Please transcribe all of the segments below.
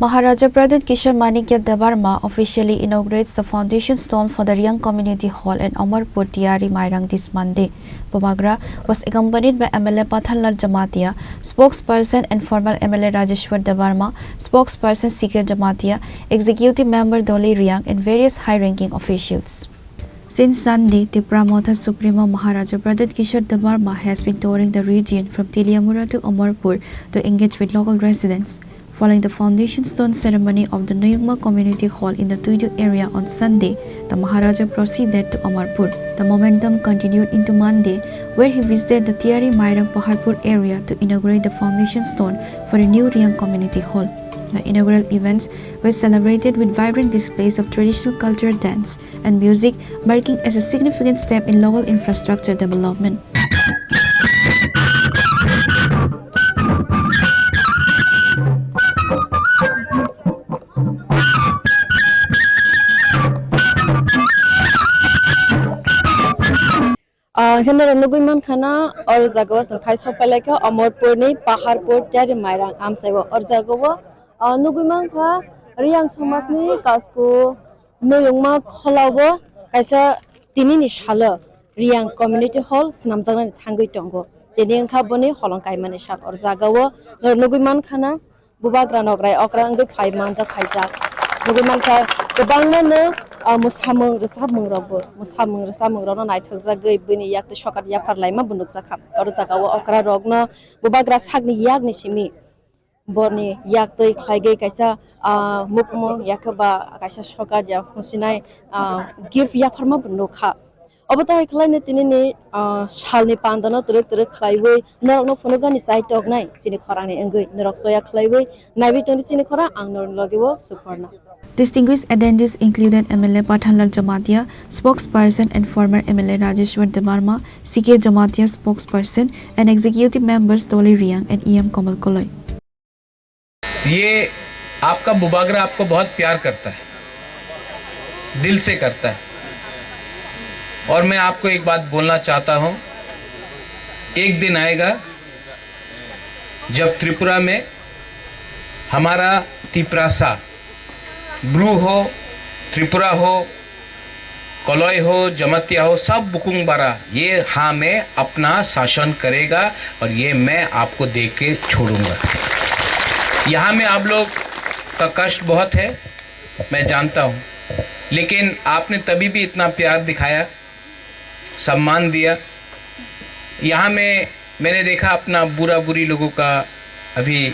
Maharaja Pradut Kishore Manikya Debarma officially inaugurates the foundation stone for the Riang Community Hall in Amarpur Tiari Mairang this Monday. Bobagra was accompanied by MLA Pathanlal Jamatia, spokesperson and former MLA Rajeshwar Debarma, spokesperson CK Jamatia, executive member Dolly Riang and various high-ranking officials. Since Sunday, Tipra Motha Supremo Maharaja Pradut Kishore Debarma has been touring the region from Tiliamura to Amarpur to engage with local residents. Following the foundation stone ceremony of the Nuyungma Community Hall in the Tuju area on Sunday, the Maharaja proceeded to Amarpur. The momentum continued into Monday, where he visited the Tiari Mairang Paharpur area to inaugurate the foundation stone for a new Riang Community Hall. The inaugural events were celebrated with vibrant displays of traditional culture, dance, and music, marking as a significant step in local infrastructure development. Henera nuguiman khana और जगह संखाई सोपले के अमरपुर ने पहाड़पुर त्यारे मायरांग आमसेवा और जगह nuguiman खा रियांग समाज ने कास्को नयंगमा खलावो कैसा तिनी निशालो रियांग कम्युनिटी हॉल स्नामजागना थांगै दंगो तेनि अंखा बने हलंकाय माने साक और जगह nuguiman खाना बुबाग्रा नग्राय अक्रांगै फाइ मानजा फाइजा nuguiman खा गोबांनो मुसामंग रसामंग नायथजा गै बनि याक सकात याफार लाइमा बुनुक जाखा और जगाव अक्रा रगना बुबाग्रा सागनि यागनि सिमी बरनि याक दै खायगै कैसा मुकमो याकबा कैसा सकात या हुसिनाय गिफ्ट याफारमा बुनुखा अबताय खलायने तिनिनि सालनि पांदानो तरक तरक खलायबै नरनो फनुगानि साइटकनाय सिनि खरानि अंगै नरक सोया खलायबै नायबि तनि सिनि खरा आं नरन लगेबो Suparna. Distinguished attendees included MLA Pathanlal Jamatia, spokesperson and former MLA Rajeshwar Debarma, CK Jamatia spokesperson and executive members Dolly Riang and EM Komal Koloy. ये आपका बुबागरा आपको बहुत प्यार करता है, दिल से करता है और मैं आपको एक बात बोलना चाहता हूँ, एक दिन आएगा जब त्रिपुरा में हमारा तिप्रासा ब्रू हो, त्रिपुरा हो, कलोय हो, जमतिया हो, सब बुकुंग बारा ये हाँ में अपना शासन करेगा और ये मैं आपको देख के छोड़ूंगा. यहाँ में आप लोग का कष्ट बहुत है, मैं जानता हूँ, लेकिन आपने तभी भी इतना प्यार दिखाया, सम्मान दिया. यहाँ में मैंने देखा अपना बुरा बुरी लोगों का अभी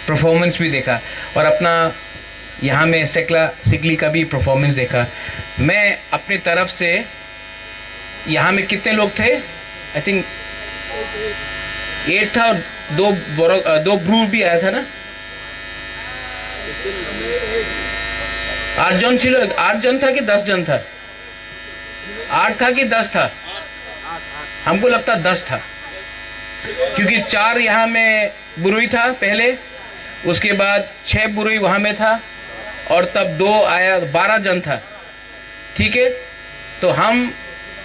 परफॉर्मेंस भी देखा और अपना यहाँ में सिकली का भी परफॉर्मेंस देखा. मैं अपनी तरफ से यहाँ में कितने लोग थे, आई थिंक 8 था और दो ब्रू भी आया था ना, 8 जन था कि 10 जन था, 8 था कि 10 था, हमको लगता 10 था क्योंकि 4 यहाँ में बुरुई था पहले, उसके बाद 6 बुरुई वहाँ में था और तब 2 आया, 12 जन था. ठीक है, तो हम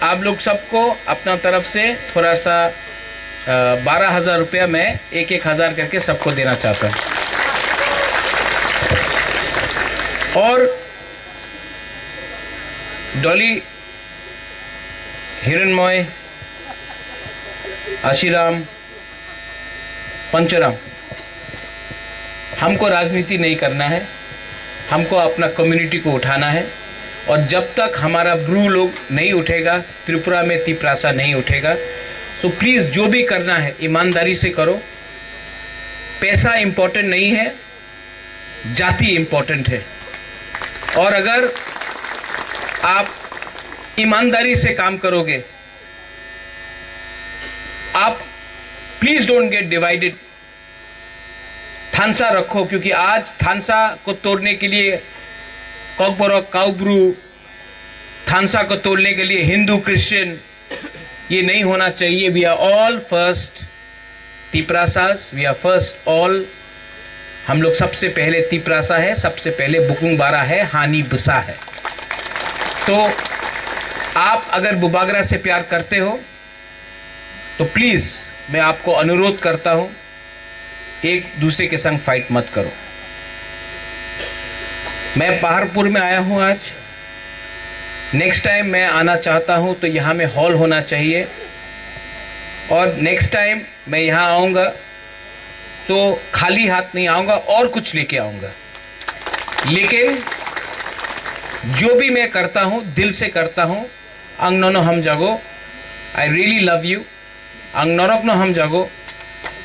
आप लोग सबको अपना तरफ से थोड़ा सा 12,000 रुपया में 1,000 करके सबको देना चाहता हूँ. और डॉली, हिरणमय, आशीराम, पंचराम, हमको राजनीति नहीं करना है, हमको अपना कम्युनिटी को उठाना है और जब तक हमारा ब्रू लोग नहीं उठेगा, त्रिपुरा में तिप्रासा नहीं उठेगा, तो प्लीज़ जो भी करना है ईमानदारी से करो. पैसा इम्पोर्टेंट नहीं है, जाति इम्पोर्टेंट है. और अगर आप ईमानदारी से काम करोगे, आप प्लीज़ डोंट गेट डिवाइडेड. थानसा रखो, क्योंकि आज थानसा को तोड़ने के लिए कॉकबोरो काउब्रू, थानसा को तोड़ने के लिए हिंदू क्रिश्चियन, ये नहीं होना चाहिए. We are all first Tiprasas, we are first all. हम लोग सबसे पहले तिप्रासा है, सबसे पहले बुकुंग बारा है, हानि बुसा है. तो आप अगर बुबागरा से प्यार करते हो तो प्लीज़ मैं आपको अनुरोध करता हूँ, एक दूसरे के संग फाइट मत करो. मैं पहाड़पुर में आया हूँ आज। नेक्स्ट टाइम मैं आना चाहता हूँ तो यहाँ में हॉल होना चाहिए, और नेक्स्ट टाइम मैं यहाँ आऊँगा तो खाली हाथ नहीं आऊँगा और कुछ लेके आऊँगा। लेकिन जो भी मैं करता हूँ दिल से करता हूँ। अंग नोनो हम जागो, आई रियली लव यू। अंग नोरक हम जागो।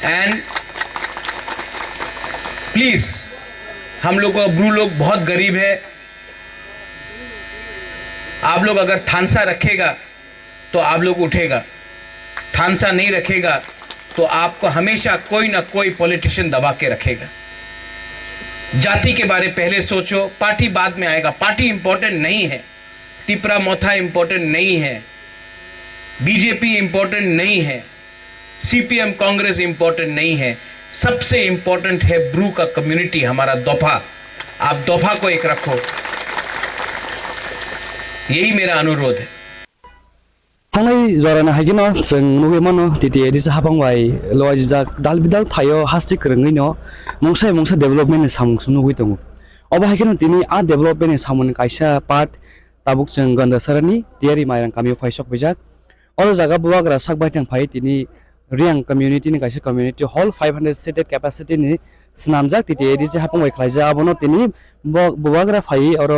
एंड प्लीज, हम लोग ब्रू लोग बहुत गरीब है। आप लोग अगर थानसा रखेगा तो आप लोग उठेगा, थानसा नहीं रखेगा तो आपको हमेशा कोई ना कोई पॉलिटिशियन दबा के रखेगा। जाति के बारे पहले सोचो, पार्टी बाद में आएगा। पार्टी इंपॉर्टेंट नहीं है, टिपरा मोथा इंपॉर्टेंट नहीं है, बीजेपी इंपॉर्टेंट नहीं है, सीपीएम कांग्रेस इंपॉर्टेंट नहीं है। सबसे इंपॉर्टेंट है ब्रू का कम्युनिटी, हमारा दोफा। आप दोफा को एक रखो, यही मेरा अनुरोध है। थांनाय जराना हागिनो जों नुगैमानो टिटिए दिस हाबांबाय लवाजिजाक दाल बिदाल थायो हास्टि करङैनो मंसाय मंसा डेभलपमेन्ट सामुंसु नुगै दङ। अबा हागिनो दिनै आ डेभलपमेन्ट सामुन कायसा पार्ट ताबुक जों गन्दासरानि तियारि मायरां कामियो फाइसक बिजाक और जागा बुवाग्रा साकबायथां फाय दिनै रियां कम्युनिटी नि कायसा कम्युनिटी हॉल 500 सीटेड कैपेसिटी नि स्नामजाक टिटिए दिस हाबांबाय खलायजा आबनो दिनै बुवाग्रा फाय और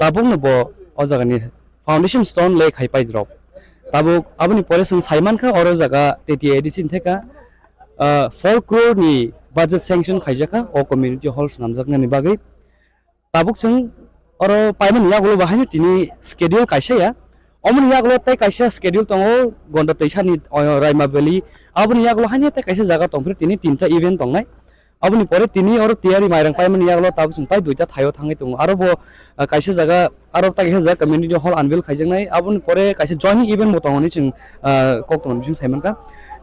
ताबुक नो बो अजागानि फाउंडेशन स्टोन ले खायपाय द्रप ताबुक आबनि परेसन साइमान का और जगह टीटीए दिसिन थेका 4 crore नि बजेट सैंक्शन खाइजाका ओ कम्युनिटी हॉल्स नामजाकना नि बागै ताबुक जों और पाइमन यागलो बाहायनो तिनि स्केड्यूल कायसाया अमन यागलो तै कायसा स्केड्यूल तंगो गन्दा तैसानि रायमा भेली आबनि यागलो हानि तै कायसा जागा तंफ्रे तिनि तीनटा इवेंट तंनाय आबनि परे तिनि और तियारि माइरां पाइमन यागलो ताबुक जों पाइ दुइटा थायो थाङै दङ आरो बो कायसा जागा आरो तागै जा कम्युनिटी हॉल अनवेल खाइजनाय आबनि परे कायसा जॉइनिंग इवेंट मोतंगनि जों कक्टमन बिजों साइमन का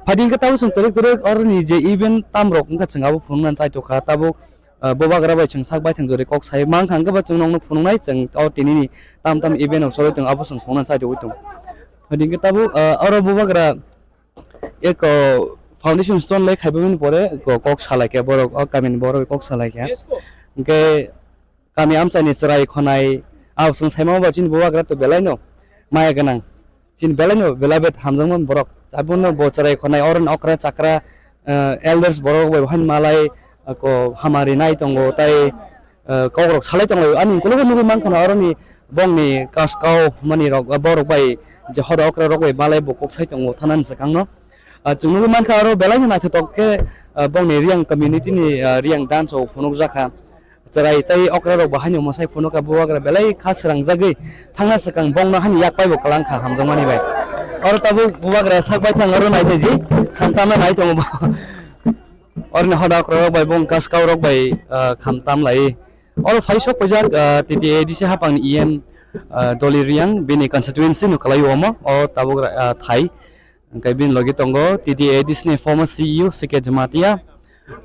फादिंग ताबुक जों तरेक तरेक और नि जे इवेंट तामरक का जों आबो फुंनान चाइतोखा ताबुक बोबाग्रा बाय जों साकबाय थों जरे कक साइ मां खांगबा जों नंनो फुंनाय जों और तिनि ताम ताम इवेंट सरो जों आबो जों फुंनान चाइतोखै दं फादिंग ताबुक और बोबाग्रा एक फाउंडेशन स्टोन ले खाइबोनि परे कक सालायके बरक कामिन बरक कक सालायके के कामि आमसानि चराय खनाय आवसं साइमा बाचिन बोवाग्रा तो बेलायनो माया गनां चिन बेलायनो बेलाबेत हामजंमन बरक आबुनो बोचराय खनाय और अक्रा चक्रा एल्डर्स बरक बहान मालाय को हमारि नाय तंगो ताय कौरक सालाय तंगो आनि कुलुगु नुगु मानखना अरनि बंनि कासकाव मानि रक बरक बाय जे हदा अक्रा रक बाय मालाय बकक साय तंगो थानान सकांनो जुनुगु मानखा आरो बेलायनो नाथतके बंनि रियां कम्युनिटी नि रियां डान्स अ फनुक जाखा चराय तै अक्रा रक बाहायनो मसाय फनुका बोवाग्रा बेलाय खासरां जागै थांना सकां बंना हानि याक पाइबो कलांखा हामजमानि बाय और ताबु बोवाग्रा साकबाय थां आरो नायदे जी खामतामा नाय तंगो और ने हदा अक्रा रक बाय बं कासकाव रक बाय खामताम लाई और फाइसक पजाक टिटिए दिसे हापां इएम दलि रियां बेनि कन्स्टिट्युएन्सी नु कलाय ओमा और ताबु थाई कैबिन लगे तंगो टीटीए दिसने फॉर्मर सीईओ सिके जमातिया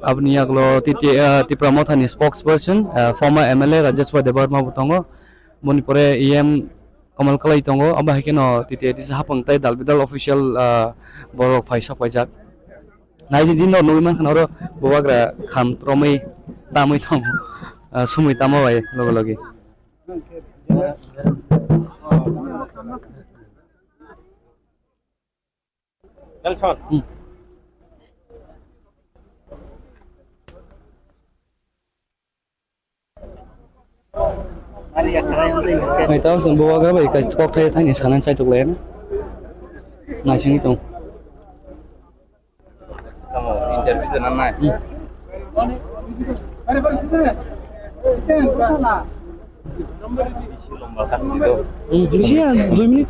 अपनी अगलो टिप्रा मोथानी spokesperson former MLA Rajeshwar Debbarma बुतंगो मणिपुरे ईएम कमल कलाई तंगो अब हेकेनो टीटीए दिस हापंग तै दालबिदाल ऑफिशियल बरो फाइसा पाइजाक नाइदि दिन न नुइमान खनरो बोवाग्रा खाम त्रमै तामै तंगो सुमै तामा बाय लगे लगे Mày tao sừng bùa cái cái cọc thay thay này sản ăn sai tục lén này xin tông interview dengan này Lucia 2 menit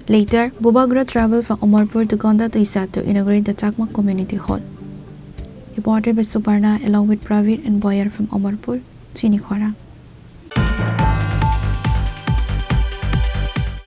Later, Bobagra traveled from Amarpur to Gonda to Isa to inaugurate the Chakma Community Hall. Reported by Suparna along with Praveen and Boyer from Amarpur, Chini Khora.